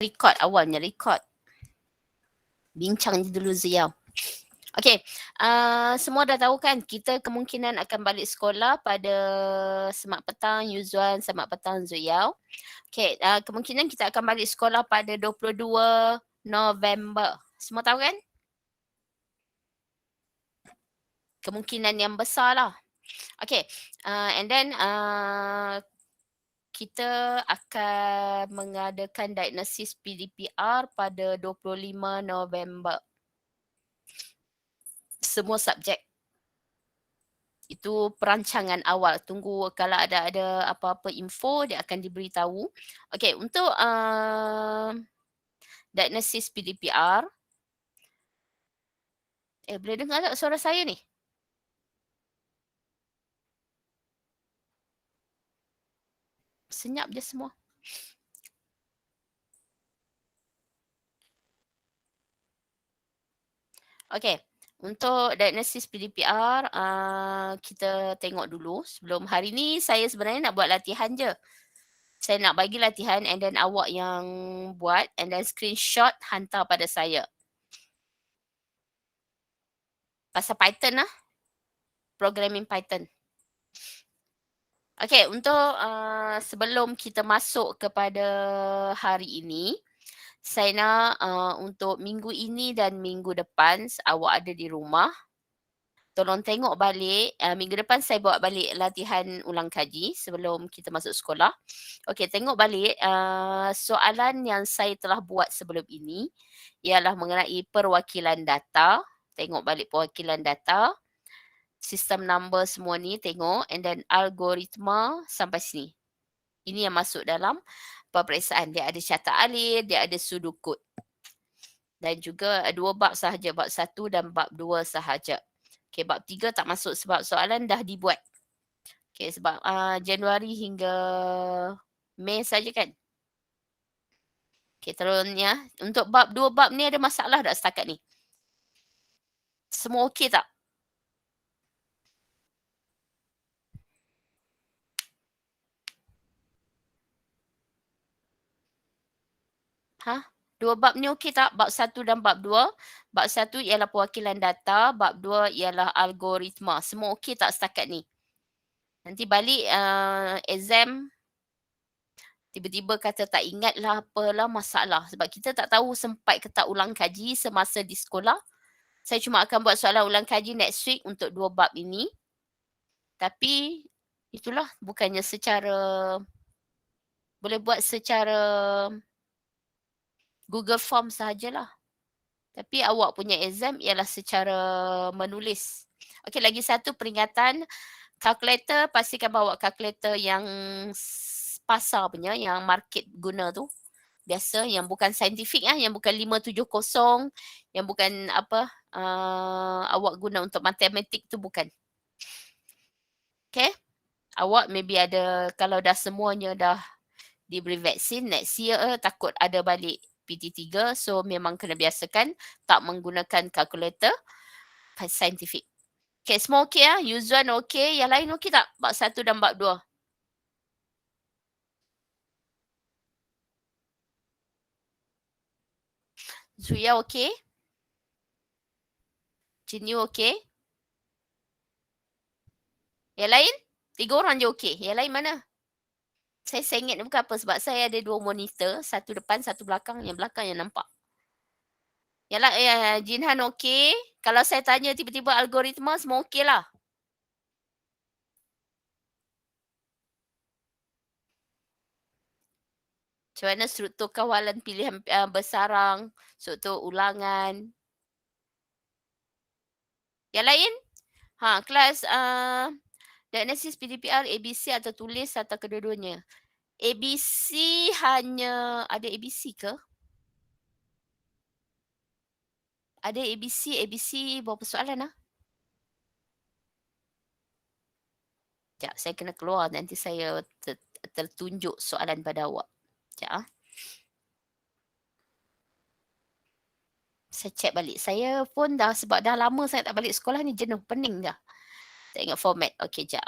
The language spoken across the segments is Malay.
Record awalnya, record. Bincang dulu Ziau. Okey, semua dah tahu kan kita kemungkinan akan balik sekolah pada Semak petang Yuzwan, Semak petang Zuyau. Okey, kemungkinan kita akan balik sekolah pada 22 November. Semua tahu kan? Kemungkinan yang besar lah. Okey, and then kita akan mengadakan diagnosis PDPR pada 25 November. Semua subjek. Itu perancangan awal. Tunggu kalau ada apa-apa info dia akan diberitahu. Okey, untuk diagnosis PDPR. Boleh dengar tak suara saya ni? Senyap je semua. Okey, untuk diagnosis PDPR, kita tengok dulu. Sebelum hari ni saya sebenarnya nak buat latihan je. Saya nak bagi latihan and then awak yang buat and then screenshot hantar pada saya. Pasal Python lah. Programming Python. Okey, untuk sebelum kita masuk kepada hari ini, saya nak untuk minggu ini dan minggu depan awak ada di rumah. Tolong tengok balik, minggu depan saya bawa balik latihan ulang kaji sebelum kita masuk sekolah. Okey, tengok balik soalan yang saya telah buat sebelum ini ialah mengenai perwakilan data. Tengok balik perwakilan data. Sistem number semua ni tengok and then algoritma sampai sini. Ini yang masuk dalam peperiksaan. Dia ada catat alih, dia ada sudukut. Dan juga 2 bab sahaja, bab 1 dan bab 2 sahaja. Okey, bab 3 tak masuk sebab soalan dah dibuat. Okey, sebab Januari hingga Mei saja kan. Okey, terusnya untuk bab 2 bab ni ada masalah tak setakat ni? Semua okey tak? Ha? 2 bab ni okey tak? Bab 1 dan bab 2. Bab 1 ialah perwakilan data, bab 2 ialah algoritma. Semua okey tak setakat ni? Nanti balik exam tiba-tiba kata tak ingat lah apalah masalah. Sebab kita tak tahu sempat ke tak ulang kaji semasa di sekolah. Saya cuma akan buat soalan ulang kaji next week untuk 2 bab ini. Tapi itulah bukannya secara boleh buat secara Google Form sahajalah. Tapi awak punya exam ialah secara menulis. Okey, lagi satu peringatan. Kalkulator, pastikan bawa kalkulator yang pasar punya, yang market guna tu. Biasa, yang bukan saintifik yang bukan 570, yang bukan apa, awak guna untuk matematik tu bukan. Okay? Awak maybe ada, kalau dah semuanya dah diberi vaksin, next year takut ada balik PT3, so memang kena biasakan tak menggunakan kalkulator saintifik. Okay, semua okey Yuzwan okey, yang lain okey tak? Bab 1 dan bab 2. Zuya okey? Jinyu okey? Yang lain? 3 orang je okey. Yang lain mana? Saya sengit ni bukan apa, sebab saya ada 2 monitor, satu depan, satu belakang, yang belakang yang nampak. Yang lain, Jinhan okey. Kalau saya tanya tiba-tiba algoritma, semua okey lah. Macam mana struktur kawalan pilihan bersarang, struktur ulangan. Yang lain? Kelas diagnosis PDPR, ABC atau tulis atau kedua-duanya? ABC hanya, ada ABC ke? Ada ABC berapa soalan Sekejap, saya kena keluar, nanti saya tertunjuk soalan pada awak. Sekejap Saya check balik. Saya pun dah, sebab dah lama saya tak balik sekolah ni, jenuh, pening dah. Tak ingat format. Okey, sekejap.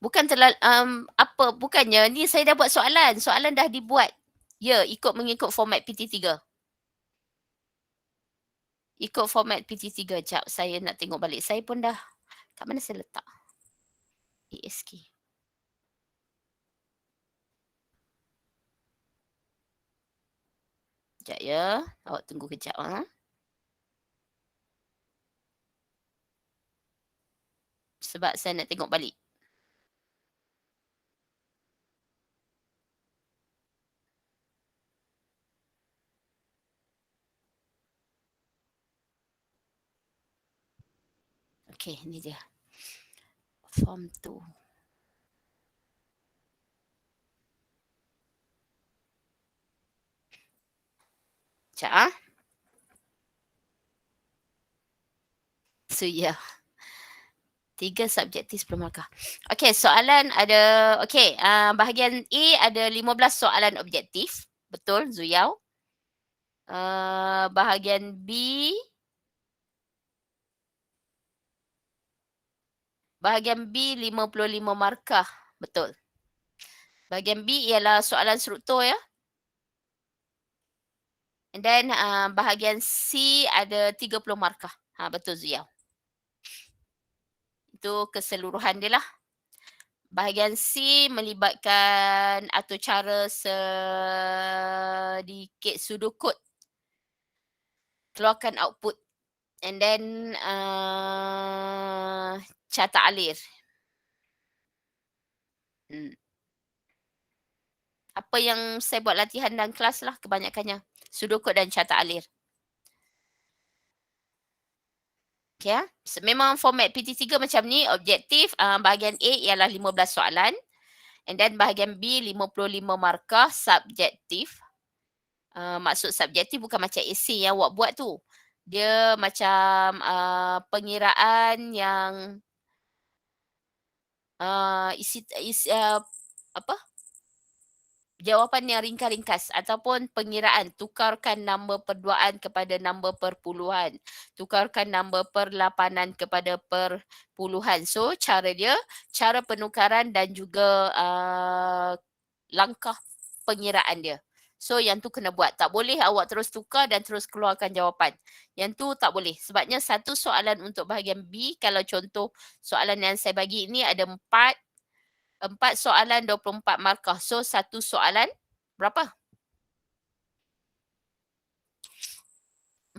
Bukan bukannya ni saya dah buat soalan, soalan dah dibuat. Ya, mengikut format PT3. Ikut format PT3, jap saya nak tengok balik. Saya pun dah, kat mana saya letak? ASK. Sekejap ya, awak tunggu kejap. Sebab saya nak tengok balik. Okey, ni dia. Form 2. Sekejap. So, ya. 3 subjektif 10 markah. Okey, soalan ada, okey, bahagian A ada 15 soalan objektif. Betul, Zuyau. Bahagian B, bahagian B 55 markah. Betul. Bahagian B ialah soalan struktur ya. And then bahagian C ada 30 markah. Betul Zuyau. Itu keseluruhan dia lah. Bahagian C melibatkan atur cara sedikit sudukut. Keluarkan output. And then carta alir. Apa yang saya buat latihan dalam kelas lah kebanyakannya. Sudukut dan carta alir. Okay, memang format PT3 macam ni, objektif, bahagian A ialah 15 soalan. And then bahagian B 55 markah subjektif. Maksud subjektif bukan macam esei yang awak buat tu. Dia macam pengiraan yang jawapan yang ringkas-ringkas ataupun pengiraan, tukarkan nombor perduaan kepada nombor perpuluhan, tukarkan nombor perlapanan kepada perpuluhan. So cara penukaran dan juga langkah pengiraan dia. So yang tu kena buat. Tak boleh awak terus tukar dan terus keluarkan jawapan. Yang tu tak boleh. Sebabnya satu soalan untuk bahagian B, kalau contoh soalan yang saya bagi ini ada 4 soalan 24 markah. So satu soalan berapa?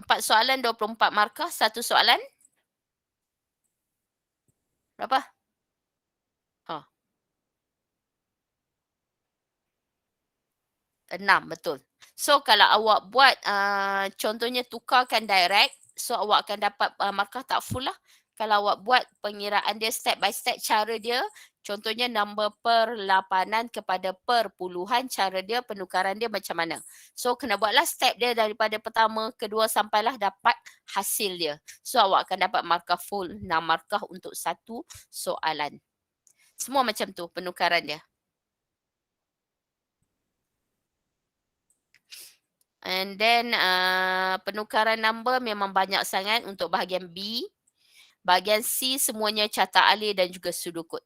4 soalan 24 markah, satu soalan berapa? 6, betul. So kalau awak buat contohnya tukarkan direct, so awak akan dapat markah tak full lah. Kalau awak buat pengiraan dia step by step, cara dia, contohnya nombor perlapanan kepada perpuluhan, cara dia, penukaran dia macam mana. So kena buatlah step dia daripada pertama, kedua sampailah dapat hasil dia. So awak akan dapat markah full, 6 markah untuk satu soalan. Semua macam tu penukaran dia. And then penukaran number memang banyak sangat untuk bahagian B. Bahagian C semuanya carta alir dan juga sudukut.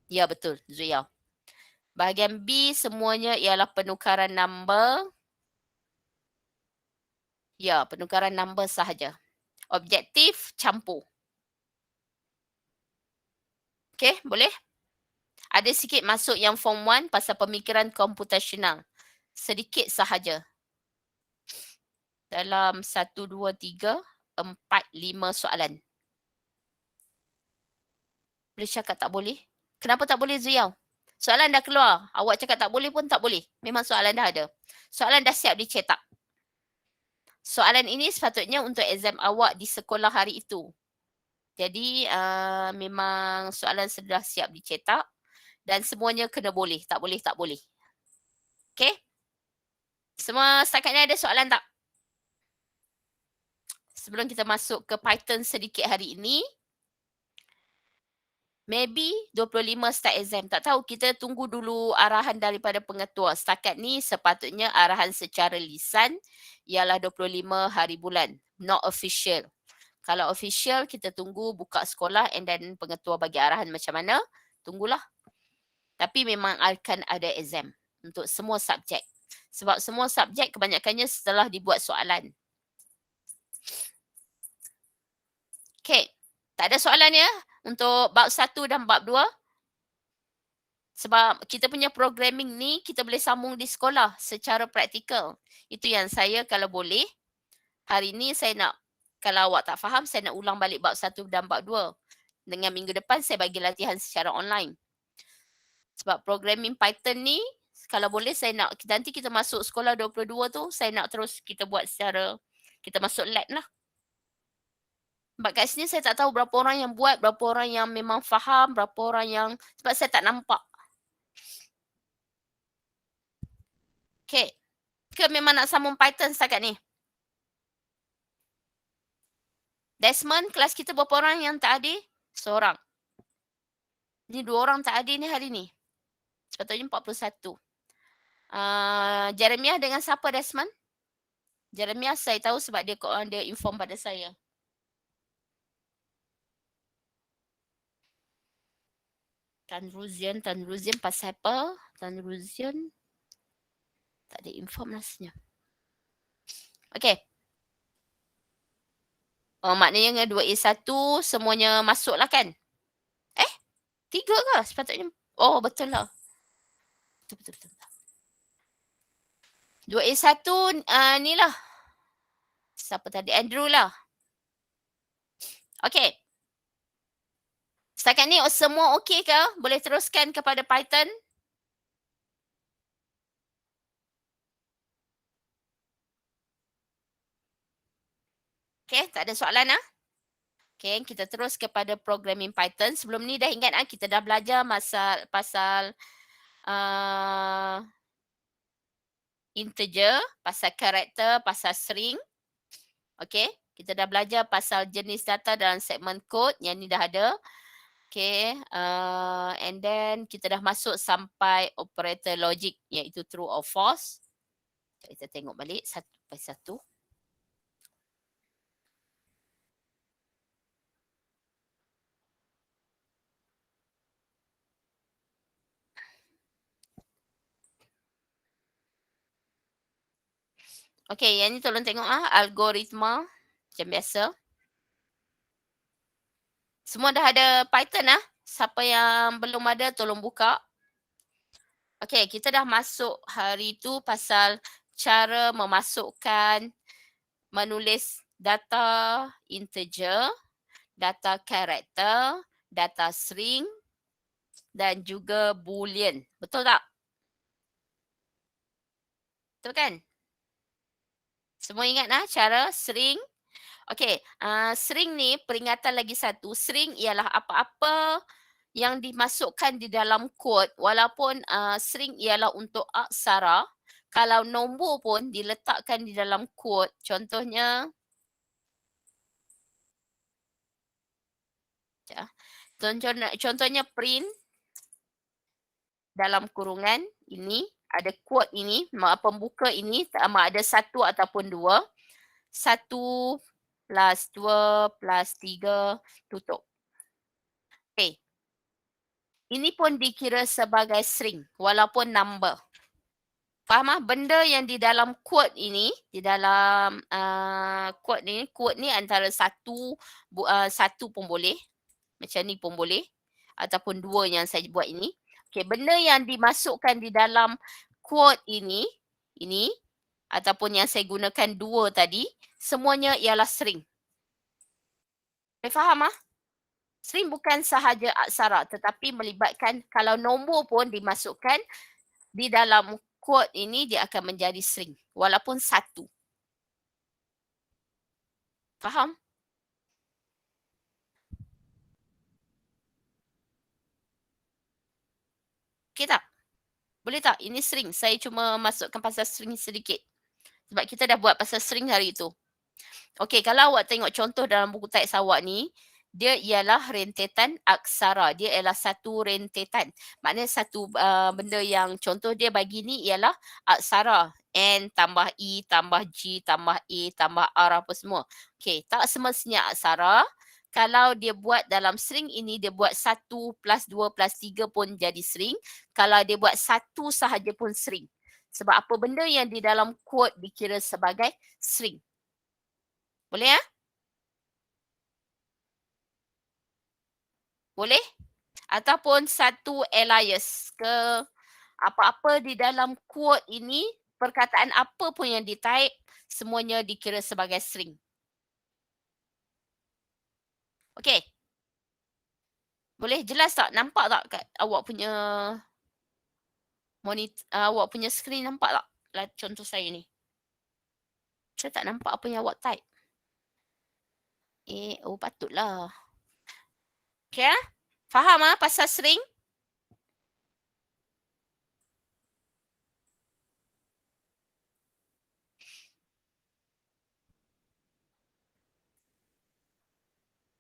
Ya betul, Zuyau. Bahagian B semuanya ialah penukaran number. Ya, penukaran number sahaja. Objektif campur. Okey, boleh? Ada sikit masuk yang form 1 pasal pemikiran komputasional. Sedikit sahaja. Dalam 1, 2, 3, 4, 5 soalan. Boleh cakap tak boleh? Kenapa tak boleh Zuyau? Soalan dah keluar. Awak cakap tak boleh pun tak boleh. Memang soalan dah ada. Soalan dah siap dicetak. Soalan ini sepatutnya untuk exam awak di sekolah hari itu. Jadi memang soalan sudah siap dicetak dan semuanya kena boleh. Tak boleh, tak boleh. Okay? Semua setakat ni ada soalan tak? Sebelum kita masuk ke Python sedikit hari ini, maybe 25 start exam. Tak tahu, kita tunggu dulu arahan daripada pengetua. Setakat ni sepatutnya arahan secara lisan ialah 25 hari bulan. Not official. Kalau official, kita tunggu buka sekolah and then pengetua bagi arahan macam mana. tunggulah. Tapi memang akan ada exam untuk semua subjek. Sebab semua subjek kebanyakannya setelah dibuat soalan. Okey, tak ada soalan ya untuk bab 1 dan bab 2? Sebab kita punya programming ni kita boleh sambung di sekolah secara praktikal. Itu yang saya kalau boleh, hari ni saya nak, kalau awak tak faham, saya nak ulang balik bab 1 dan bab 2. Dengan minggu depan saya bagi latihan secara online. Sebab programming Python ni, kalau boleh saya nak, nanti kita masuk sekolah 22 tu, saya nak terus kita buat secara, kita masuk lab lah. Sebab kat sini saya tak tahu berapa orang yang buat, berapa orang yang memang faham, berapa orang yang, sebab saya tak nampak. Okay. Ke memang nak sambung Python setakat ni? Desmond, kelas kita berapa orang yang tak ada? Seorang. Ni 2 orang tak ada ni hari ni. Sepatutnya 41. Jeremiah dengan siapa Desmond? Jeremiah saya tahu sebab dia inform pada saya. Tan Ruzian pasal apa? Tan Ruzian tak ada inform rasanya. Okey. Oh, maknanya dengan 2A1 semuanya masuk lah kan? 3 ke? Sepatutnya. Oh, betul lah. Betul. 2A1 ni lah. Siapa tadi? Andrew lah. Okey. Setakat ni semua okey ke? Boleh teruskan kepada Python? Okey, tak ada soalan ah? Okey, kita terus kepada programming Python. Sebelum ni dah ingat kita dah belajar pasal integer, pasal karakter, pasal string. Okey, kita dah belajar pasal jenis data dalam segmen kod, yang ni dah ada. Okay, and then kita dah masuk sampai operator logik, iaitu true or false. Kita tengok balik satu by satu. Okay, yang ni tolong tengok algoritma macam biasa. Semua dah ada Python Siapa yang belum ada tolong buka. Okay, kita dah masuk hari tu pasal cara memasukkan, menulis data integer, data karakter, data string dan juga boolean. Betul tak? Betul kan? Semua ingat cara string? Okey, string ni peringatan lagi satu. String ialah apa-apa yang dimasukkan di dalam kod, walaupun string ialah untuk aksara, kalau nombor pun diletakkan di dalam kod. Contohnya, contohnya print dalam kurungan ini, ada kod ini, pembuka ini sama ada 1 ataupun 2. 1 plus 2 plus 3 tutup. Okay. Ini pun dikira sebagai string walaupun number. Faham benda yang di dalam kod ini, di dalam kod ni antara satu pun boleh, macam ni pun boleh, ataupun 2 yang saya buat ini. Okay, benda yang dimasukkan di dalam kod ini ataupun yang saya gunakan 2 tadi, semuanya ialah string. Boleh faham String bukan sahaja aksara tetapi melibatkan, kalau nombor pun dimasukkan di dalam kod ini, dia akan menjadi string walaupun 1. Faham? Okey tak? Boleh tak? Ini string. Saya cuma masukkan pasal string sedikit. Sebab kita dah buat pasal string hari itu. Okey, kalau awak tengok contoh dalam buku teks awak ni, dia ialah rentetan aksara. Dia ialah satu rentetan. Maknanya satu benda yang contoh dia bagi ni ialah aksara. N tambah E tambah G tambah A tambah R apa semua. Okey, tak semestinya aksara. Kalau dia buat dalam string ini, dia buat 1 plus 2 plus 3 pun jadi string. Kalau dia buat 1 sahaja pun string. Sebab apa benda yang di dalam quote dikira sebagai string. Boleh ya? Boleh? Ataupun satu alias ke apa-apa di dalam quote ini, perkataan apa pun yang di-type, semuanya dikira sebagai string. Okey. Boleh jelas tak? Nampak tak kat awak punya awak punya skrin nampak tak? Contoh saya ni. Saya tak nampak apa yang awak type. Oh patutlah. Okey ah? Faham pasal string?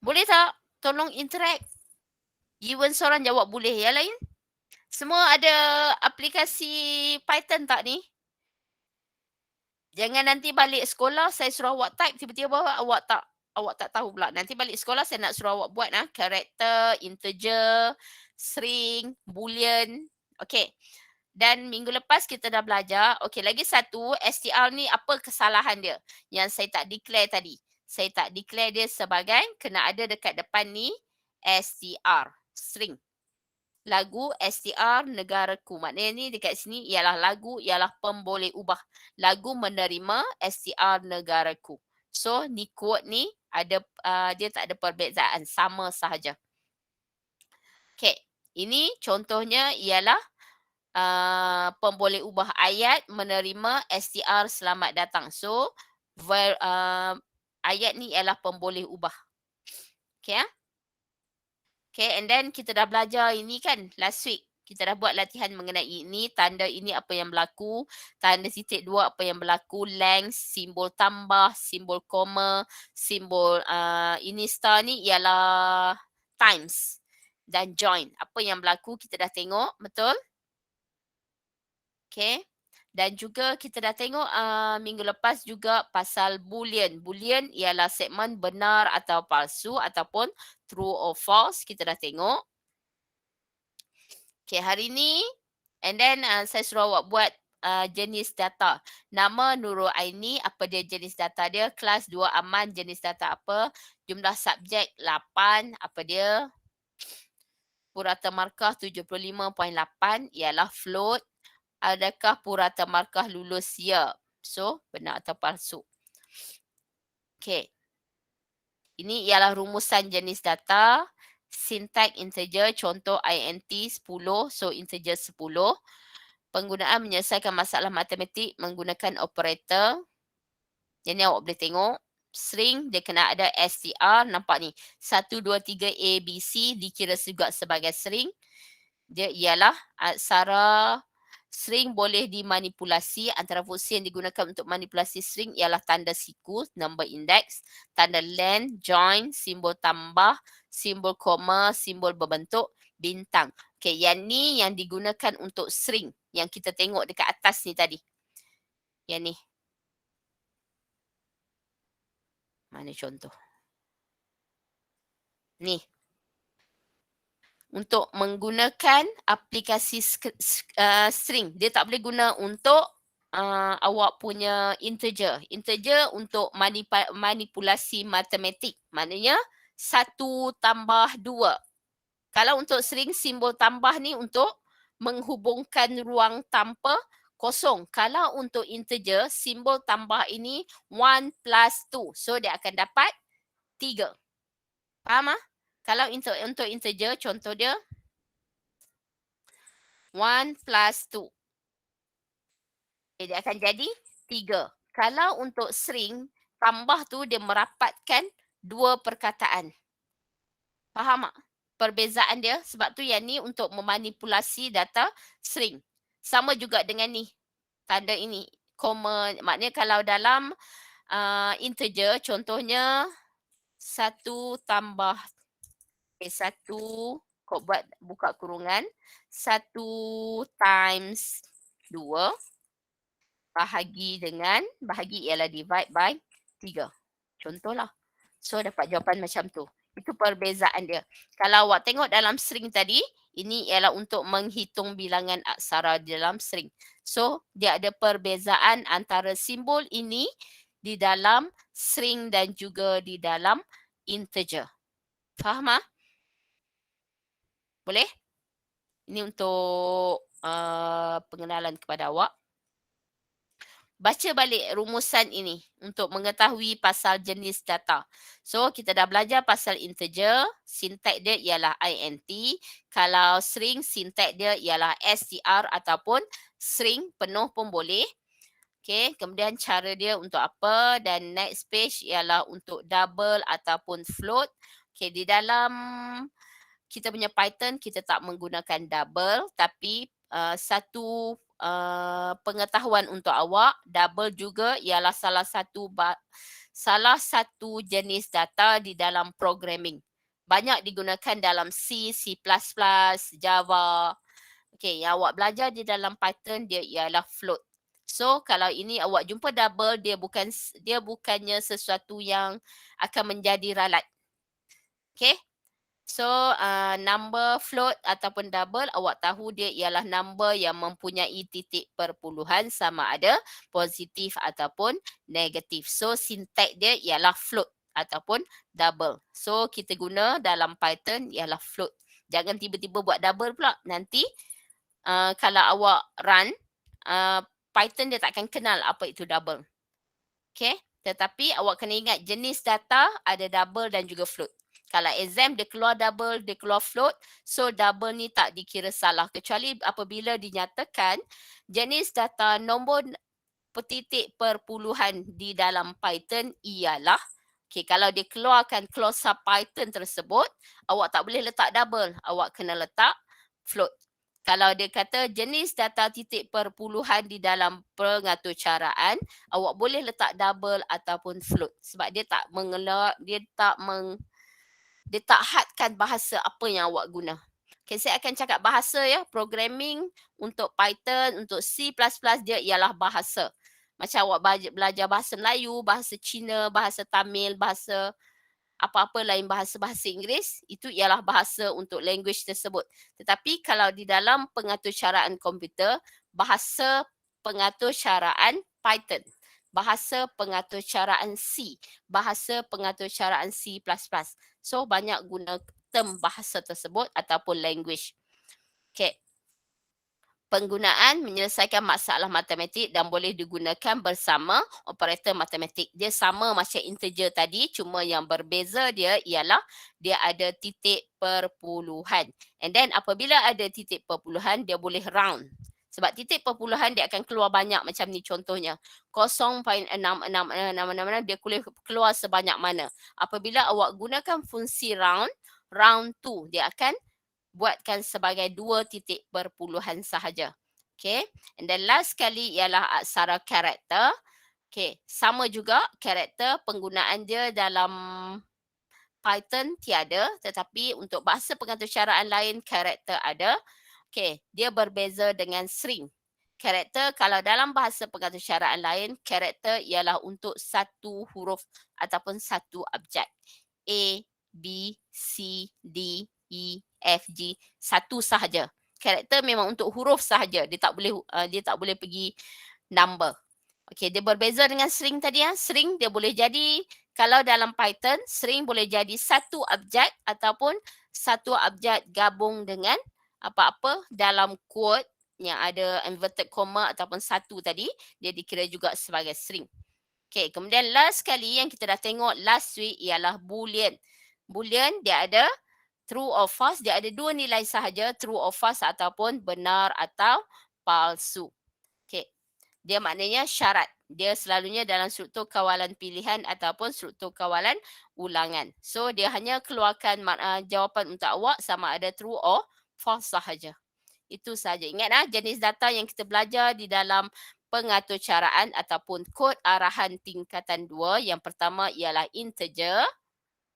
Boleh tak? Tolong interact. Even seorang jawab boleh, yang lain? Semua ada aplikasi Python tak ni? Jangan nanti balik sekolah saya suruh awak type tiba-tiba awak tak tahu pula. Nanti balik sekolah saya nak suruh awak buat character, integer, string, boolean. Okey. Dan minggu lepas kita dah belajar. Okey, lagi satu, STR ni apa kesalahan dia? Yang saya tak declare tadi. Saya tak declare dia sebagai kena ada dekat depan ni STR, string. Lagu STR negaraku. Maknanya ni dekat sini ialah lagu, ialah pemboleh ubah. Lagu menerima STR negaraku. So ni quote ni ada dia tak ada perbezaan, sama sahaja. Okay, ini contohnya ialah pemboleh ubah ayat menerima STR selamat datang. So ayat ni ialah pemboleh ubah. Okay. Okay, and then kita dah belajar ini kan last week. Kita dah buat latihan mengenai ini, tanda ini apa yang berlaku, tanda titik dua apa yang berlaku, length, simbol tambah, simbol koma, simbol ini star ni ialah times dan join. Apa yang berlaku kita dah tengok, betul? Okay. Dan juga kita dah tengok minggu lepas juga pasal boolean. Boolean ialah segmen benar atau palsu ataupun true or false. Kita dah tengok. Okay, hari ni and then saya suruh awak buat jenis data. Nama Nurul Aini, apa dia jenis data dia? Kelas 2 aman, jenis data apa? Jumlah subjek 8, apa dia? Purata markah 75.8 ialah float. Adakah purata markah lulus? Ya. So, benar atau palsu? Okay. Ini ialah rumusan jenis data. Syntax integer, contoh int 10, so integer 10. Penggunaan menyelesaikan masalah matematik menggunakan operator. Yang ni awak boleh tengok. String, dia kena ada str, nampak ni. 1, 2, 3, A, B, C dikira juga sebagai string. Dia ialah aksara. String boleh dimanipulasi. Antara fungsi yang digunakan untuk manipulasi string ialah tanda siku, number index, tanda len, join, simbol tambah, simbol koma, simbol berbentuk bintang. Okay, yang ni yang digunakan untuk string yang kita tengok dekat atas ni tadi. Yang ni. Mana contoh? Ni. Untuk menggunakan aplikasi string. Dia tak boleh guna untuk awak punya integer. Integer untuk manipulasi matematik. Maknanya 1 tambah 2. Kalau untuk string, simbol tambah ni untuk menghubungkan ruang tanpa kosong. Kalau untuk integer, simbol tambah ini 1 plus 2. So dia akan dapat 3. Faham Kalau untuk integer, contoh dia 1 plus 2. Dia akan jadi 3. Kalau untuk string, tambah tu dia merapatkan 2 perkataan. Faham tak? Perbezaan dia. Sebab tu yang ni untuk memanipulasi data string. Sama juga dengan ni. Tanda ini. Koma. Maknanya kalau dalam integer, contohnya 1 tambah 1, kau buat buka kurungan, 1 times 2 bahagi ialah divide by 3. Contohlah. So dapat jawapan macam tu. Itu perbezaan dia. Kalau awak tengok dalam string tadi, ini ialah untuk menghitung bilangan aksara dalam string. So, dia ada perbezaan antara simbol ini di dalam string dan juga di dalam integer. Faham ah? Boleh? Ini untuk pengenalan kepada awak. Baca balik rumusan ini untuk mengetahui pasal jenis data. So, kita dah belajar pasal integer, sintak dia ialah int. Kalau string, sintak dia ialah str ataupun string penuh pun boleh. Okay, kemudian cara dia untuk apa dan next page ialah untuk double ataupun float. Okay, di dalam kita punya Python kita tak menggunakan double tapi satu pengetahuan untuk awak, double juga ialah salah satu jenis data di dalam programming. Banyak digunakan dalam C, C++, Java. Okey, yang awak belajar di dalam Python dia ialah float. So kalau ini awak jumpa double dia bukannya sesuatu yang akan menjadi ralat. Okey? So, number float ataupun double awak tahu dia ialah number yang mempunyai titik perpuluhan sama ada positif ataupun negatif. So, sintak dia ialah float ataupun double. So, kita guna dalam Python ialah float. Jangan tiba-tiba buat double pula. Nanti kalau awak run, Python dia takkan kenal apa itu double. Okay? Tetapi awak kena ingat jenis data ada double dan juga float. Kalau exam dia keluar double, dia keluar float, so double ni tak dikira salah. Kecuali apabila dinyatakan jenis data nombor petitik perpuluhan di dalam Python ialah, okay, kalau dia keluarkan klausa Python tersebut, awak tak boleh letak double, awak kena letak float. Kalau dia kata jenis data titik perpuluhan di dalam pengaturcaraan, awak boleh letak double ataupun float sebab dia tak hadkan bahasa apa yang awak guna. Okay, saya akan cakap bahasa ya, programming untuk Python, untuk C++ dia ialah bahasa. Macam awak belajar bahasa Melayu, bahasa Cina, bahasa Tamil, bahasa apa-apa lain bahasa-bahasa Inggeris, itu ialah bahasa untuk language tersebut. Tetapi kalau di dalam pengaturcaraan komputer, bahasa pengaturcaraan Python, bahasa pengaturcaraan C, bahasa pengaturcaraan C++. So, banyak guna term bahasa tersebut ataupun language. Okay. Penggunaan menyelesaikan masalah matematik dan boleh digunakan bersama operator matematik. Dia sama macam integer tadi, cuma yang berbeza dia ialah dia ada titik perpuluhan. And then apabila ada titik perpuluhan, dia boleh round. Sebab titik perpuluhan dia akan keluar banyak macam ni contohnya. 0.6666 dia boleh keluar sebanyak mana. Apabila awak gunakan fungsi round tu dia akan buatkan sebagai 2 titik perpuluhan sahaja. Okay. And then last sekali ialah aksara karakter. Okay. Sama juga karakter penggunaan dia dalam Python tiada, tetapi untuk bahasa pengaturcaraan lain karakter ada. Okay. Dia berbeza dengan string. Karakter kalau dalam bahasa pengaturcaraan lain, karakter ialah untuk satu huruf ataupun satu abjad. A, B, C, D, E, F, G, satu sahaja. Karakter memang untuk huruf sahaja. Dia tak boleh pergi number. Okey, dia berbeza dengan string tadi ya. String dia boleh jadi kalau dalam Python string boleh jadi satu abjad ataupun satu abjad gabung dengan apa-apa dalam quote yang ada inverted comma ataupun satu tadi, dia dikira juga sebagai string. Okey, kemudian last sekali yang kita dah tengok last week ialah boolean. Boolean dia ada true or false, dia ada 2 nilai sahaja, true or false ataupun benar atau palsu. Okey. Dia maknanya syarat. Dia selalunya dalam struktur kawalan pilihan ataupun struktur kawalan ulangan. So dia hanya keluarkan jawapan untuk awak sama ada true or false sahaja. Itu sahaja. Ingat jenis data yang kita belajar di dalam pengaturcaraan ataupun kod arahan tingkatan 2. Yang pertama ialah integer.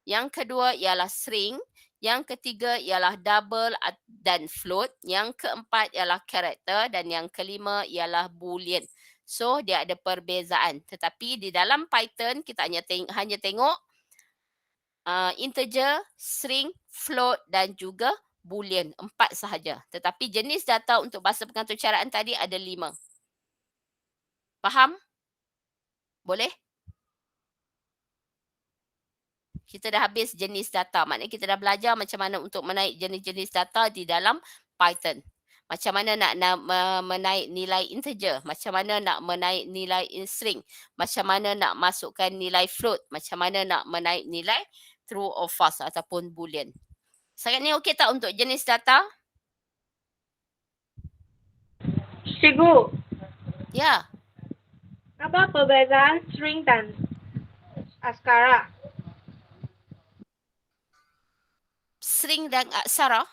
Yang kedua ialah string. Yang ketiga ialah double dan float. Yang keempat ialah karakter. Dan yang kelima ialah boolean. So, dia ada perbezaan. Tetapi di dalam Python, kita hanya tengok integer, string, float dan juga boolean. 4 sahaja. Tetapi jenis data untuk bahasa pengatur caraan tadi ada 5. Faham? Boleh? Kita dah habis jenis data. Maknanya kita dah belajar macam mana untuk menaik jenis-jenis data di dalam Python. Macam mana nak menaik nilai integer. Macam mana nak menaik nilai string. Macam mana nak masukkan nilai float. Macam mana nak menaik nilai true or false ataupun boolean. Sangat ni okey tak untuk jenis data? Cikgu, Ya. apa perbezaan string dan askara? String dan aksara.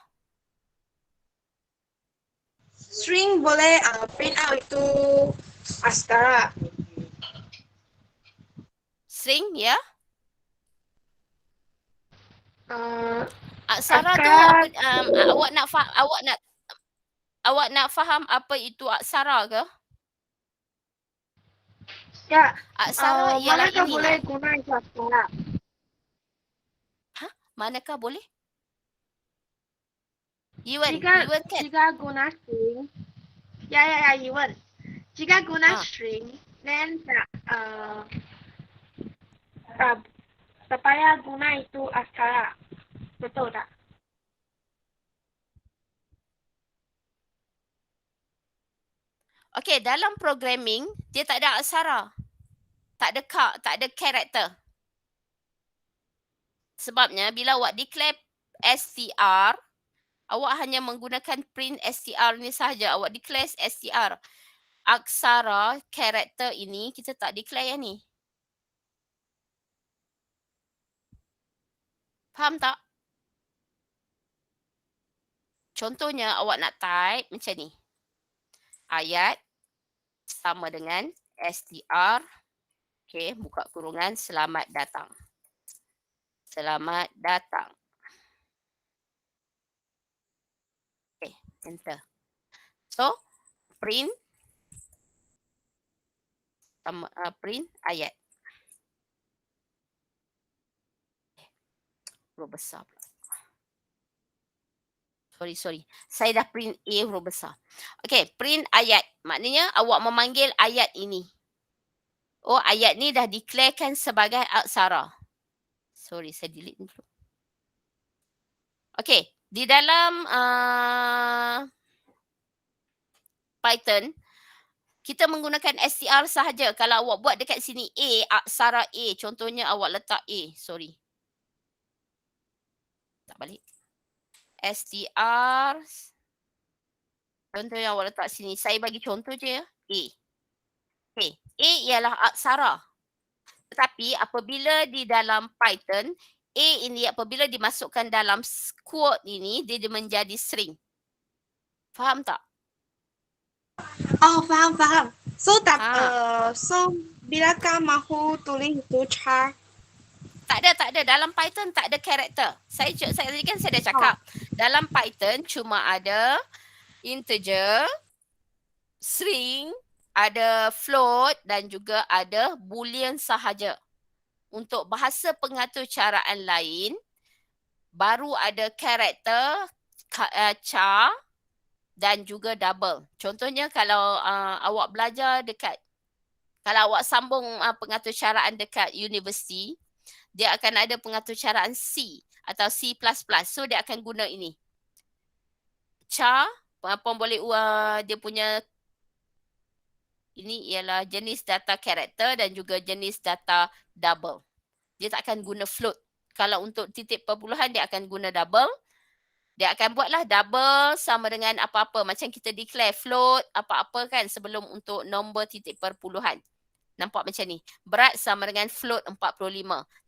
String boleh print out itu askara. String ya. Askara Aksara tu apa awak nak faham apa itu aksara ke? ya. Aksara ialah Manakah ini. boleh guna itu askara? Manakah boleh? Yuan kan? Jika guna string, ya Yuan. Jika guna string, then supaya guna itu askara, betul tak? Okey, dalam programming dia tak ada aksara. Tak ada karakter. Sebabnya bila awak declare str, awak hanya menggunakan print str ni sahaja. Awak declare str. Aksara, karakter ini kita tak declare yang ni. Faham tak? Contohnya awak nak type macam ni. Ayat sama dengan str. Okey, buka kurungan, selamat datang. Selamat datang. Okay, enter. So, print ayat. Huruf besar pula. Sorry. Saya dah print A huruf besar. Okay, print ayat. Maknanya awak memanggil ayat ini. Oh, ayat ni dah declarekan sebagai aksara. Sorry, saya delete dulu. Okay, di dalam Python, kita menggunakan str sahaja. Kalau awak buat dekat sini A, aksara A. Contohnya awak letak A. Sorry. Tak balik. str. Contohnya awak letak sini. Saya bagi contoh je ya. A. Okay. A ialah aksara. Tetapi apabila di dalam Python, A ini apabila dimasukkan dalam quote ini, dia menjadi string. Faham tak? Oh, faham. So, bilakah mahu tulis itu char? Tak ada. Dalam Python tak ada karakter. Saya tadi kan saya dah cakap. Dalam Python cuma ada integer, string, ada float dan juga ada boolean sahaja. Untuk bahasa pengatur caraan lain, baru ada karakter, char dan juga double. Contohnya kalau awak belajar kalau awak sambung pengatur caraan dekat universiti, dia akan ada pengatur caraan C atau C++. So dia akan guna ini. Char, apa boleh dia punya ini ialah jenis data karakter dan juga jenis data double. Dia tak akan guna float. Kalau untuk titik perpuluhan dia akan guna double. Dia akan buatlah double sama dengan apa-apa. Macam kita declare float apa-apa kan sebelum untuk nombor titik perpuluhan. Nampak macam ni. Berat sama dengan float 45.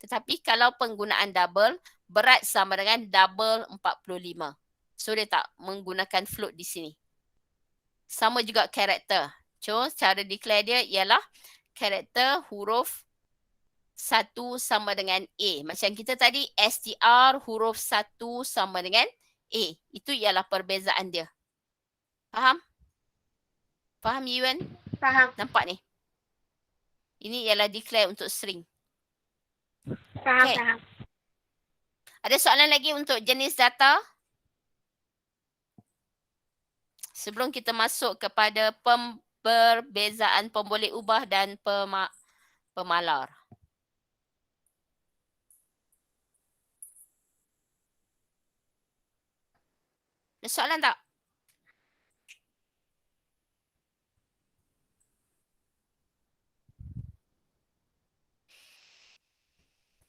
Tetapi kalau penggunaan double, berat sama dengan double 45. So dia tak menggunakan float di sini. Sama juga karakter. So cara declare dia ialah karakter huruf 1 sama dengan A. Macam kita tadi str huruf 1 sama dengan A. Itu ialah perbezaan dia. Faham? Faham Yuan? Faham. Nampak ni? Ini ialah declare untuk string. Faham. Ada soalan lagi untuk jenis data? Sebelum kita masuk kepada perbezaan pemboleh ubah dan pemalar. Ada soalan tak?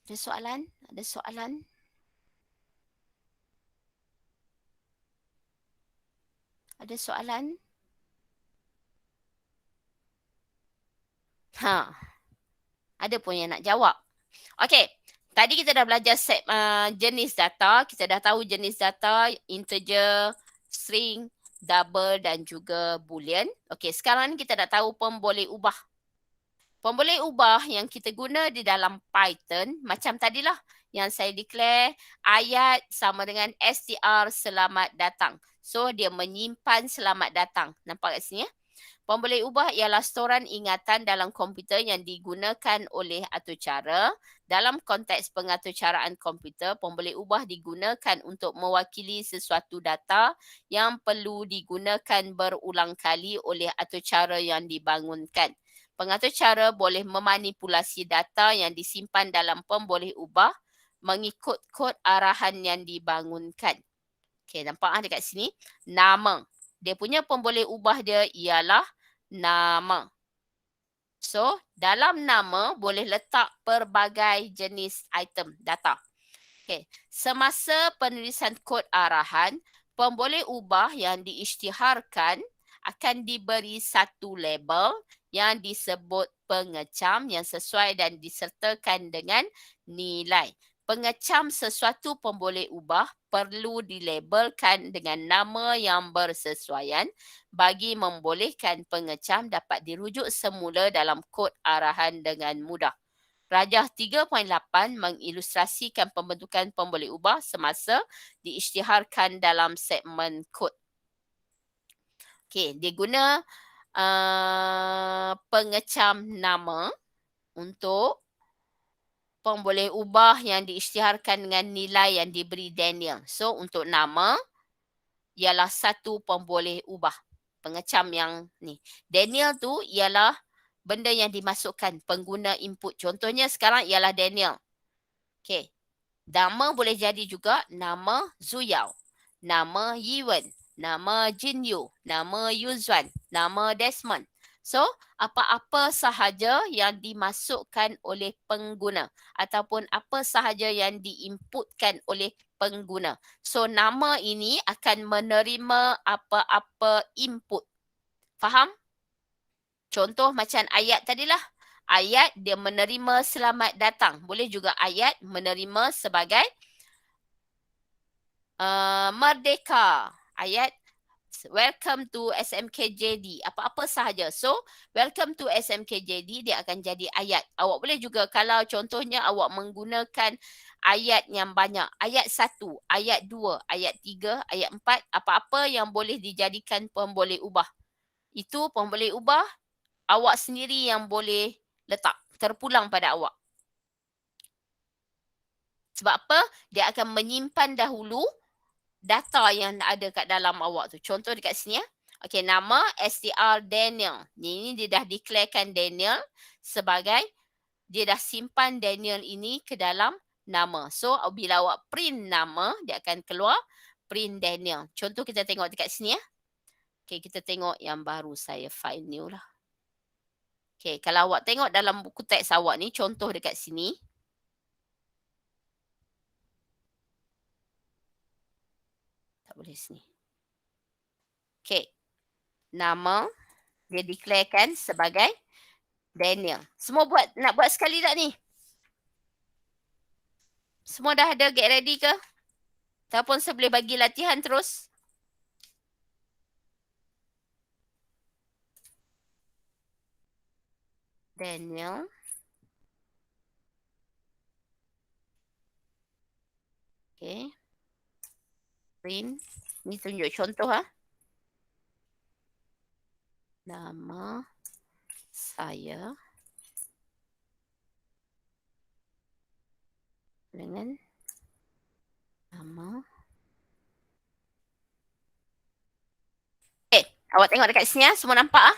Ada soalan? Ada soalan? Ada soalan? Ha, ada pun yang nak jawab. Okey, tadi kita dah belajar jenis data. Kita dah tahu jenis data, integer, string, double dan juga boolean. Okey, sekarang ni kita dah tahu pemboleh ubah. Pemboleh ubah yang kita guna di dalam Python, macam tadilah yang saya declare, ayat sama dengan str selamat datang. So, dia menyimpan selamat datang. Nampak kat sini ya? Pemboleh ubah ialah storan ingatan dalam komputer yang digunakan oleh atur cara. Dalam konteks pengaturcaraan komputer, pemboleh ubah digunakan untuk mewakili sesuatu data yang perlu digunakan berulang kali oleh atur cara yang dibangunkan. Pengatur cara boleh memanipulasi data yang disimpan dalam pemboleh ubah mengikut kod arahan yang dibangunkan. Okey, nampak dekat sini? Nama. Dia punya pemboleh ubah dia ialah nama. So, dalam nama boleh letak pelbagai jenis item data. Okey, semasa penulisan kod arahan, pemboleh ubah yang diisytiharkan akan diberi satu label yang disebut pengecam yang sesuai dan disertakan dengan nilai. Pengecam sesuatu pemboleh ubah perlu dilabelkan dengan nama yang bersesuaian bagi membolehkan pengecam dapat dirujuk semula dalam kod arahan dengan mudah. Rajah 3.8 mengilustrasikan pembentukan pemboleh ubah semasa diisytiharkan dalam segmen kod. Okey, dia guna pengecam nama untuk pemboleh ubah yang diisytiharkan dengan nilai yang diberi Daniel. So, untuk nama ialah satu pemboleh ubah. Pengecam yang ni. Daniel tu ialah benda yang dimasukkan pengguna input. Contohnya sekarang ialah Daniel. Okey. Nama boleh jadi juga nama Zuyao, nama Yiwen, nama Jinyu, nama Yuzwan, nama Desmond. So, apa-apa sahaja yang dimasukkan oleh pengguna ataupun apa sahaja yang diinputkan oleh pengguna. So, nama ini akan menerima apa-apa input. Faham? Contoh macam ayat tadilah. Ayat dia menerima selamat datang. Boleh juga ayat menerima sebagai merdeka. Ayat welcome to SMKJD. Apa-apa sahaja. So, welcome to SMKJD dia akan jadi ayat. Awak boleh juga kalau contohnya awak menggunakan ayat yang banyak. Ayat 1, ayat 2, ayat 3, ayat 4. Apa-apa yang boleh dijadikan pemboleh ubah. Itu pemboleh ubah awak sendiri yang boleh letak. Terpulang pada awak. Sebab apa? Dia akan menyimpan dahulu data yang ada kat dalam awak tu. Contoh dekat sini ya. Okey, nama str Daniel. Ini dia dah declarekan Daniel sebagai dia dah simpan Daniel ini ke dalam nama. So, bila awak print nama, dia akan keluar print Daniel. Contoh kita tengok dekat sini ya. Okey, kita tengok yang baru saya file new lah. Okey, kalau awak tengok dalam buku teks awak ni, contoh dekat sini. Tak boleh sini. Okey. Nama dia declarekan sebagai Daniel. Semua nak buat sekali tak ni? Semua dah ada get ready ke? Ataupun saya boleh bagi latihan terus? Daniel. Okay. Print. Ni tunjuk contoh ha. Nama saya dengan Awak tengok dekat sini ya, semua nampak ah?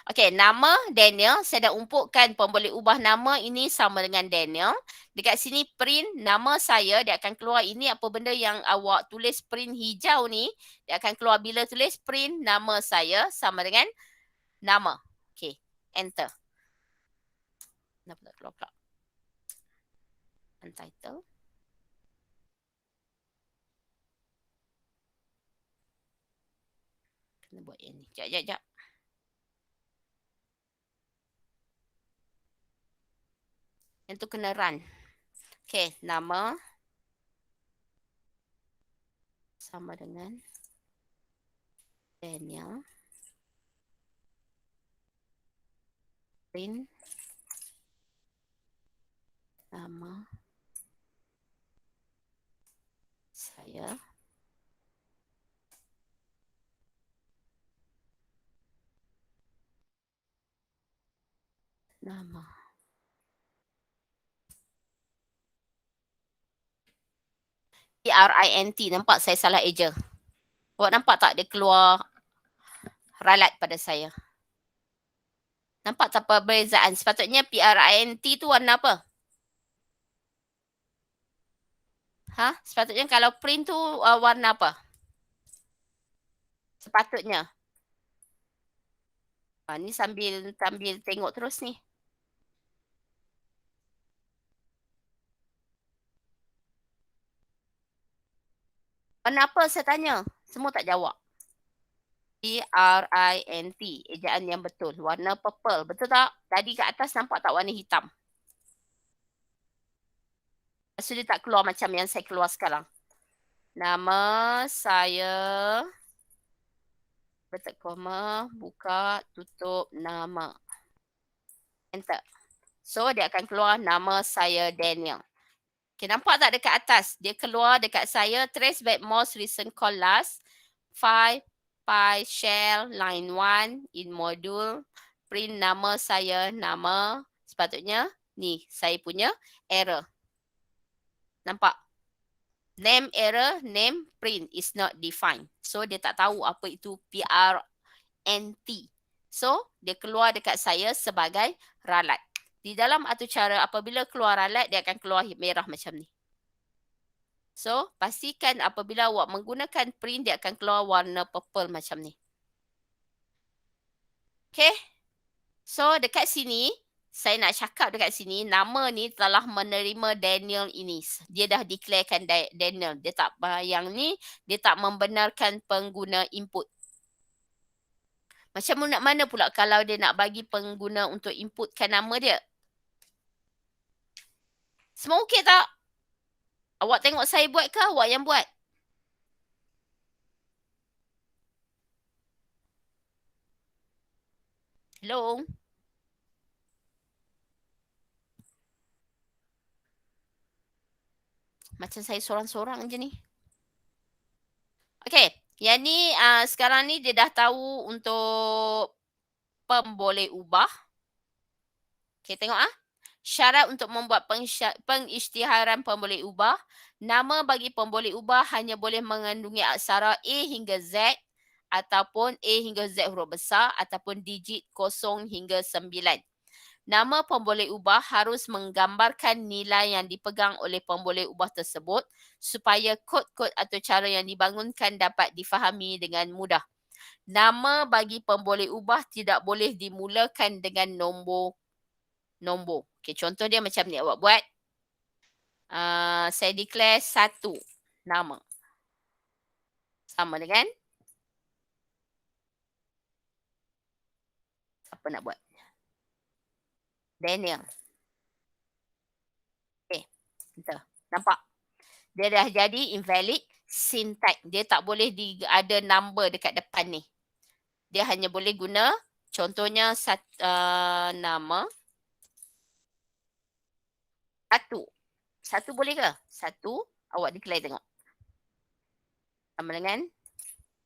Okey, nama Daniel, saya dah umpukkan pemboleh ubah nama ini sama dengan Daniel. Dekat sini print nama saya, dia akan keluar ini apa benda yang awak tulis print hijau ni, dia akan keluar bila tulis print nama saya sama dengan nama. Okey, enter. Kenapa tak keluar pula? Untitled. Kena buat yang ni. Sekejap. Yang tu kena run. Okey, nama sama dengan Daniel. Print nama saya. Nama. PRINT. Nampak saya salah eja. Awak nampak tak dia keluar ralat pada saya? Nampak tak perbezaan? Sepatutnya PRINT tu warna apa? Sepatutnya kalau print tu warna apa? Sepatutnya. Ni sambil tengok terus ni. Warna apa saya tanya? Semua tak jawab. PRINT. Ejaan yang betul. Warna purple. Betul tak? Tadi kat atas nampak tak warna hitam? So dia tak keluar macam yang saya keluar sekarang. Nama saya. Letak koma. Buka. Tutup. Nama. Enter. So dia akan keluar nama saya Daniel. Okay, nampak tak dekat atas? Dia keluar dekat saya. Trace back most recent call last. 5 pi shell line 1 in module. Print nama saya, nama. Sepatutnya ni saya punya error. Nampak? Name error, name print is not defined. So dia tak tahu apa itu PRNT. So dia keluar dekat saya sebagai ralat. Di dalam atur cara apabila keluar ralat dia akan keluar merah macam ni. So pastikan apabila awak menggunakan print dia akan keluar warna purple macam ni. Okay. So dekat sini saya nak cakap dekat sini nama ni telah menerima Daniel ini. Dia dah declarekan Daniel. Dia tak yang ni dia tak membenarkan pengguna input. Macam mana pula kalau dia nak bagi pengguna untuk inputkan nama dia? Semua okey tak? Awak tengok saya buat ke awak yang buat? Hello? Macam saya sorang-sorang je ni. Okay. Yang ni sekarang ni dia dah tahu untuk pemboleh ubah. Okay, tengok Syarat untuk membuat pengisytiharan pemboleh ubah. Nama bagi pemboleh ubah hanya boleh mengandungi aksara A hingga Z ataupun A hingga Z huruf besar ataupun digit 0 hingga 9. Nama pemboleh ubah harus menggambarkan nilai yang dipegang oleh pemboleh ubah tersebut supaya kod-kod atau cara yang dibangunkan dapat difahami dengan mudah. Nama bagi pemboleh ubah tidak boleh dimulakan dengan nombor. Okay, contoh dia macam ni awak buat. Saya declare 1 nama. Sama dengan apa nak buat? Daniel. Okay, entah. Nampak? Dia dah jadi invalid syntax. Dia tak boleh ada number dekat depan ni. Dia hanya boleh guna contohnya nama. 1 boleh ke? 1 awak declare tengok. Sama dengan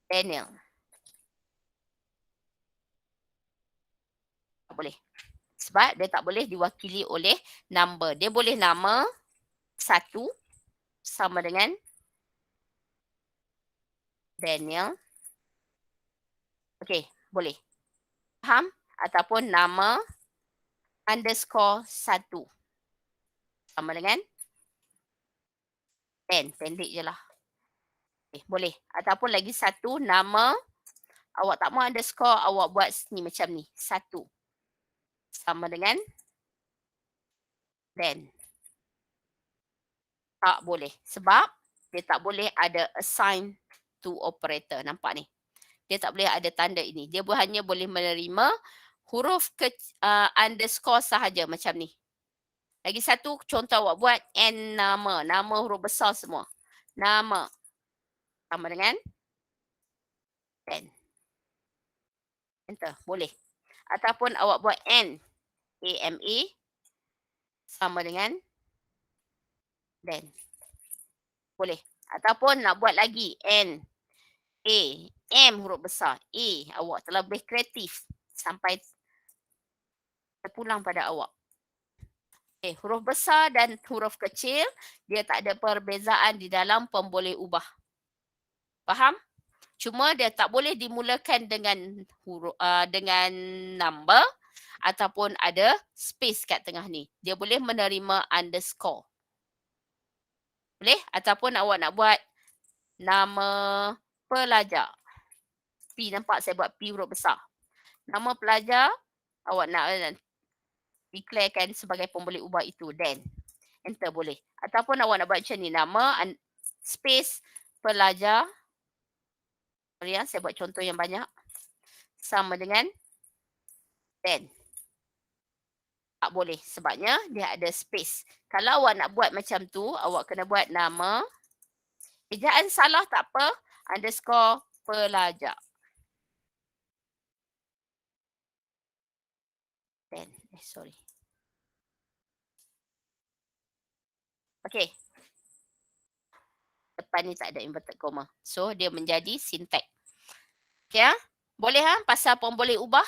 Daniel. Tak boleh. Sebab dia tak boleh diwakili oleh number. Dia boleh nama 1 sama dengan Daniel. Okay. boleh. Faham? Ataupun nama underscore 1. Sama dengan N. Pendek je lah. Boleh. Ataupun lagi satu, nama awak tak mau underscore, awak buat ni macam ni. 1. Sama dengan then. Tak boleh. Sebab dia tak boleh ada assign to operator. Nampak ni? Dia tak boleh ada tanda ini. Dia hanya boleh menerima huruf underscore sahaja macam ni. Lagi satu contoh awak buat N nama. Nama huruf besar semua. Nama. Sama dengan then. Enter. Boleh. Ataupun awak buat N. AMA. Sama dengan then. Boleh. Ataupun nak buat lagi N. A. M huruf besar. A. Awak telah lebih kreatif. Sampai terpulang pada awak. Huruf besar dan huruf kecil, dia tak ada perbezaan di dalam pemboleh ubah. Faham? Cuma dia tak boleh dimulakan dengan dengan number ataupun ada space kat tengah ni. Dia boleh menerima underscore. Boleh? Ataupun awak nak buat nama pelajar. P, nampak saya buat P huruf besar. Nama pelajar, awak nak declarekan sebagai pemboleh ubah itu, then. Enter boleh. Ataupun awak nak buat macam ni, nama space pelajar. Sorry ya, saya buat contoh yang banyak. Sama dengan then. Tak boleh sebabnya dia ada space. Kalau awak nak buat macam tu, awak kena buat nama. Ejaan salah tak apa, underscore pelajar. Then, sorry. Okay. Depan ni tak ada inverted comma. So, dia menjadi syntax. Okay ya? Boleh ha? Pasal pemboleh ubah.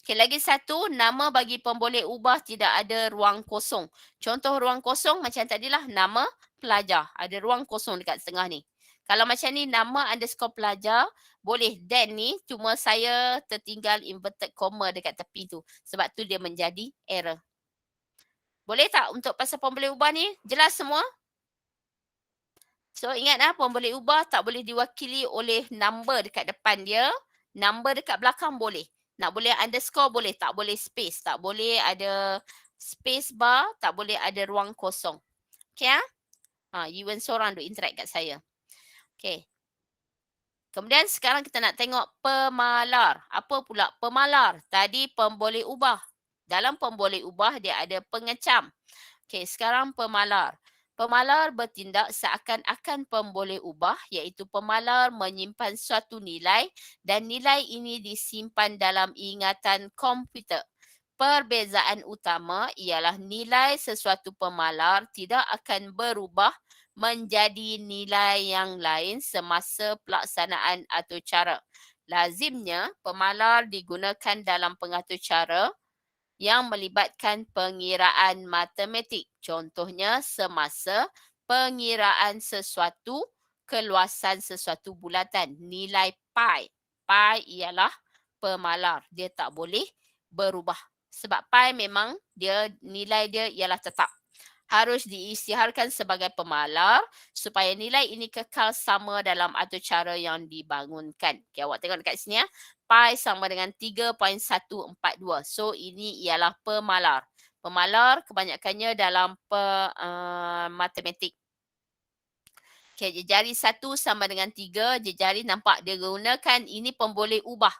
Okay, lagi satu, nama bagi pemboleh ubah tidak ada ruang kosong. Contoh ruang kosong macam tadilah, nama pelajar. Ada ruang kosong dekat tengah ni. Kalau macam ni, nama underscore pelajar, boleh then ni, cuma saya tertinggal inverted comma dekat tepi tu. Sebab tu dia menjadi error. Boleh tak untuk pasal pemboleh ubah ni? Jelas semua? So ingat pemboleh ubah tak boleh diwakili oleh number dekat depan dia. Number dekat belakang boleh. Nak boleh underscore boleh, tak boleh space, tak boleh ada space bar, tak boleh ada ruang kosong. Okay Yuan seorang duk interact kat saya. Okay. Kemudian sekarang kita nak tengok pemalar. Apa pula pemalar? Tadi pemboleh ubah. Dalam pemboleh ubah dia ada pengecam. Okay, sekarang pemalar. Pemalar bertindak seakan-akan pemboleh ubah, iaitu pemalar menyimpan suatu nilai dan nilai ini disimpan dalam ingatan komputer. Perbezaan utama ialah nilai sesuatu pemalar tidak akan berubah menjadi nilai yang lain semasa pelaksanaan atur cara. Lazimnya, pemalar digunakan dalam pengatur cara yang melibatkan pengiraan matematik. Contohnya semasa pengiraan sesuatu, keluasan sesuatu bulatan. Nilai pi. Pi ialah pemalar. Dia tak boleh berubah. Sebab pi memang nilai dia ialah tetap. Harus diisytiharkan sebagai pemalar supaya nilai ini kekal sama dalam atur cara yang dibangunkan. Okay, awak tengok dekat sini pi sama dengan 3.142. So ini ialah pemalar. Pemalar kebanyakannya dalam matematik. Okay, jejari 1 sama dengan 3. Jejari nampak dia gunakan ini pemboleh ubah.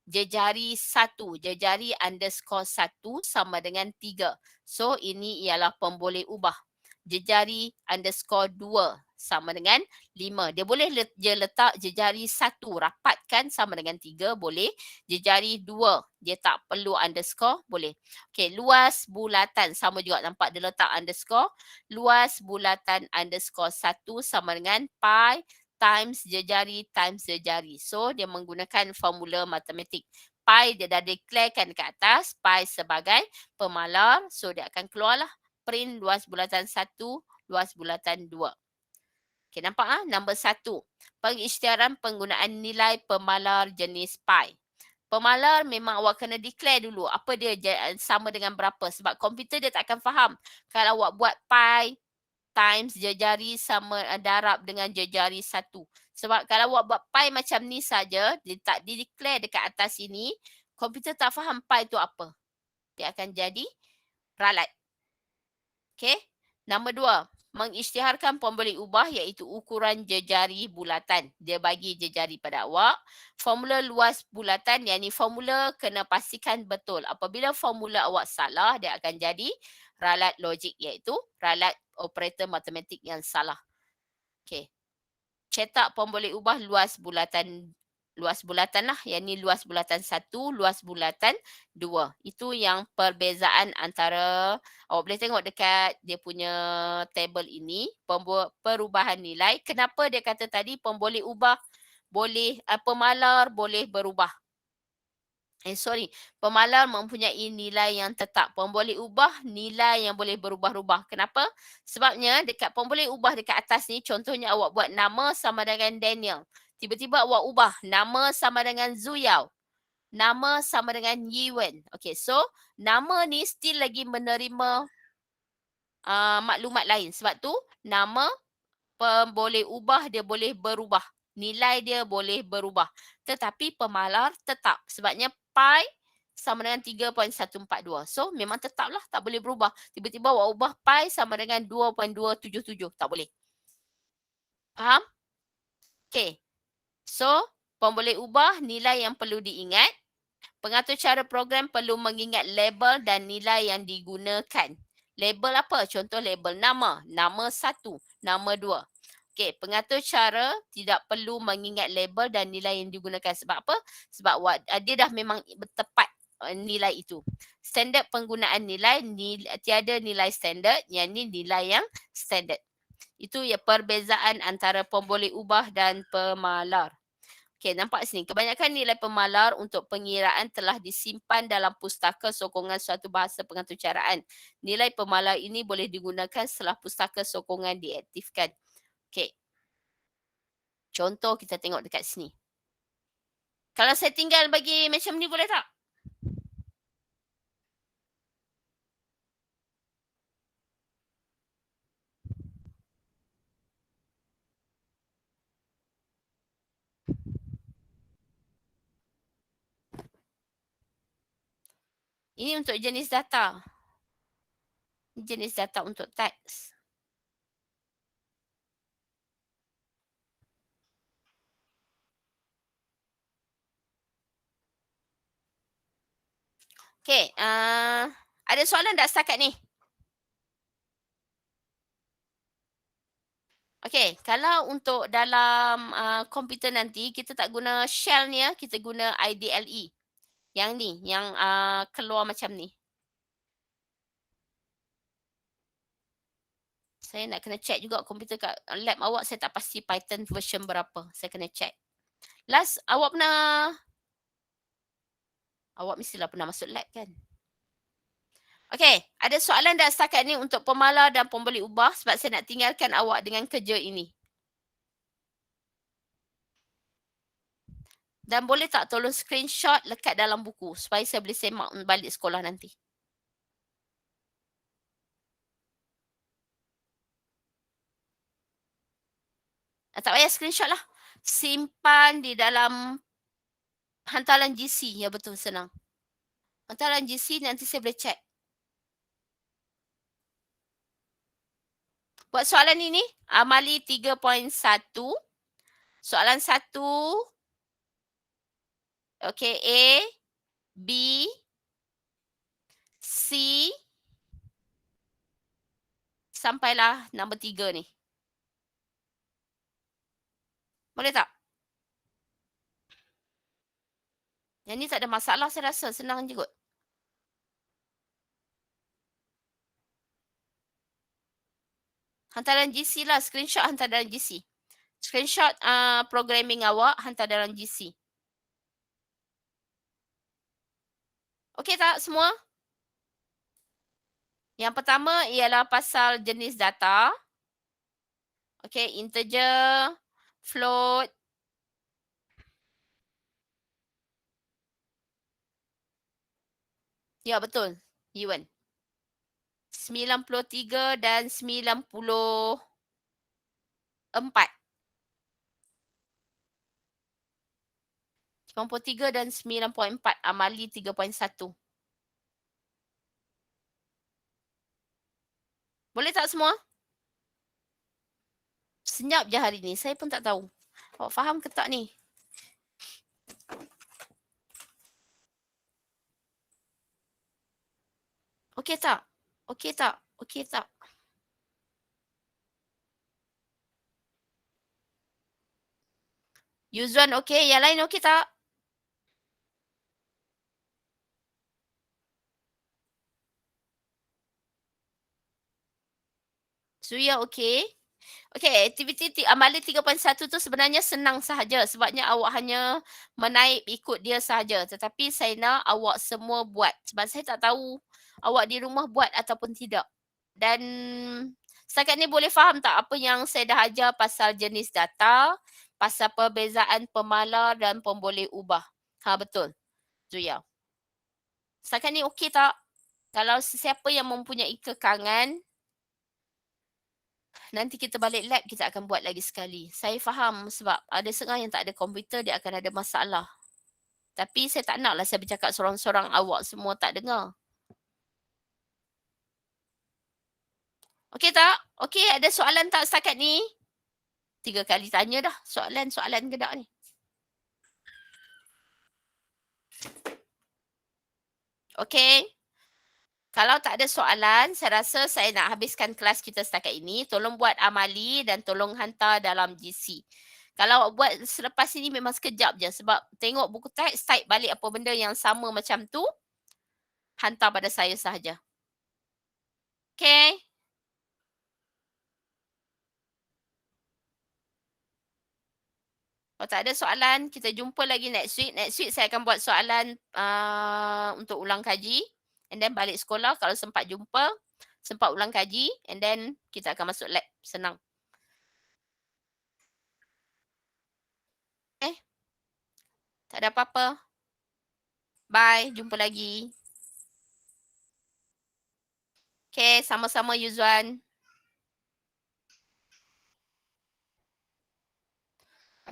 Jejari 1, jejari underscore 1 sama dengan 3. So, ini ialah pemboleh ubah. Jejari underscore 2 sama dengan 5. Dia boleh je letak jejari 1 rapatkan sama dengan 3, boleh. Jejari 2, dia tak perlu underscore, boleh. Okey, luas bulatan sama juga, nampak dia letak underscore. Luas bulatan underscore 1 sama dengan pi times jejari. So, dia menggunakan formula matematik. Pi dia dah declarekan ke atas, pi sebagai pemalar. So, dia akan keluarlah print luas bulatan 1, luas bulatan 2. Okay, nampak nombor 1. Pengisytiharan penggunaan nilai pemalar jenis pi. Pemalar memang awak kena declare dulu apa dia sama dengan berapa sebab komputer dia tak akan faham kalau awak buat pi times jejari sama darab dengan jejari 1. Sebab kalau awak buat pi macam ni saja, dia tak di-declare dekat atas sini, komputer tak faham pi tu apa. Dia akan jadi ralat. Okey. Nombor 2, mengisytiharkan pemboleh ubah iaitu ukuran jejari bulatan. Dia bagi jejari pada awak. Formula luas bulatan, yang ni formula kena pastikan betul. Apabila formula awak salah, dia akan jadi ralat logik iaitu ralat operator matematik yang salah. Okey. Cetak pemboleh ubah luas bulatan lah. Yang ni luas bulatan 1, luas bulatan 2. Itu yang perbezaan antara, awak boleh tengok dekat dia punya table ini, perubahan nilai. Kenapa dia kata tadi pemboleh ubah boleh, pemalar boleh berubah. Pemalar mempunyai nilai yang tetap. Pemboleh ubah nilai yang boleh berubah-ubah. Kenapa? Sebabnya dekat pemboleh ubah dekat atas ni, contohnya awak buat nama sama dengan Daniel. Tiba-tiba awak ubah nama sama dengan Zuyao. Nama sama dengan Yiwen. Okay, so nama ni still lagi menerima maklumat lain. Sebab tu nama pemboleh ubah dia boleh berubah. Nilai dia boleh berubah. Tetapi pemalar tetap. Sebabnya pi sama dengan 3.142. So memang tetaplah, tak boleh berubah. Tiba-tiba awak ubah pi sama dengan 2.277. Tak boleh. Faham? Okay. So pemboleh ubah nilai yang perlu diingat. Pengatur cara program perlu mengingat label dan nilai yang digunakan. Label apa? Contoh label nama. Nama 1, nama 2. Okey, pengatur cara tidak perlu mengingat label dan nilai yang digunakan. Sebab apa? Sebab dia dah memang tepat nilai itu. Standard penggunaan nilai, tiada nilai standard. Yang ni nilai yang standard. Itu ya perbezaan antara pemboleh ubah dan pemalar. Okey, nampak sini. Kebanyakan nilai pemalar untuk pengiraan telah disimpan dalam pustaka sokongan suatu bahasa pengatur caraan. Nilai pemalar ini boleh digunakan setelah pustaka sokongan diaktifkan. Okey. Contoh kita tengok dekat sini. Kalau saya tinggal bagi macam ni boleh tak? Ini untuk jenis data. Jenis data untuk teks. Okey, ada soalan tak setakat ni? Okey, kalau untuk dalam komputer nanti, kita tak guna shell ni ya, kita guna IDLE. Yang ni, yang keluar macam ni. Saya nak kena check juga komputer kat lab awak, saya tak pasti Python version berapa. Saya kena check. Last, awak mestilah pernah masuk lab kan? Okey, ada soalan dah setakat ni untuk pemalar dan pemboleh ubah sebab saya nak tinggalkan awak dengan kerja ini. Dan boleh tak tolong screenshot lekat dalam buku supaya saya boleh semak balik sekolah nanti. Tak payah screenshot lah. Simpan di dalam hantaran GC. Ya betul, senang. Hantaran GC nanti saya boleh check. Buat soalan ini, amali 3.1. Soalan 1. Okey, A, B, C, sampailah nombor 3 ni. Boleh tak? Yang ni tak ada masalah saya rasa, senang je kot. Hantaran GC lah, screenshot hantaran GC. Screenshot programming awak, hantar dalam GC. Okey tak semua? Yang pertama ialah pasal jenis data. Okey, integer, float. Ya, betul. Yiwen. 93 dan 94. 93 dan 9.4. Amali 3.1. Boleh tak semua? Senyap je hari ni. Saya pun tak tahu. Awak faham ke tak ni? Okey tak? Okey tak? Okey tak? Yuzwan okey, yang lain okey tak? Suya okey. Okey, aktiviti amalan 3.1 tu sebenarnya senang sahaja sebabnya awak hanya menaip ikut dia sahaja. Tetapi saya nak awak semua buat sebab saya tak tahu awak di rumah buat ataupun tidak. Dan setakat ni boleh faham tak apa yang saya dah ajar pasal jenis data, pasal perbezaan pemalar dan pemboleh ubah? Ha, betul, Zuya. Setakat ni okey tak? Kalau sesiapa yang mempunyai kekangan, nanti kita balik lab kita akan buat lagi sekali. Saya faham sebab ada setengah yang tak ada komputer dia akan ada masalah. Tapi saya tak naklah saya bercakap sorang-sorang awak semua tak dengar. Okey tak? Okey, ada soalan tak setakat ni? 3 kali tanya dah soalan-soalan gedak ni. Okey. Kalau tak ada soalan, saya rasa saya nak habiskan kelas kita setakat ini. Tolong buat amali dan tolong hantar dalam GC. Kalau awak buat selepas ini memang sekejap je sebab tengok buku teks, type balik apa benda yang sama macam tu, hantar pada saya sahaja. Okey? Kalau tak ada soalan, kita jumpa lagi next week. Next week saya akan buat soalan untuk ulang kaji and then balik sekolah kalau sempat jumpa, sempat ulang kaji and then kita akan masuk lab. Senang. Eh, tak ada apa-apa. Bye, jumpa lagi. Okay, sama-sama Yuzwan.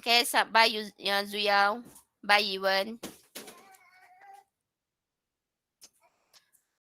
Okay, bye Zuya. Bye Yuan.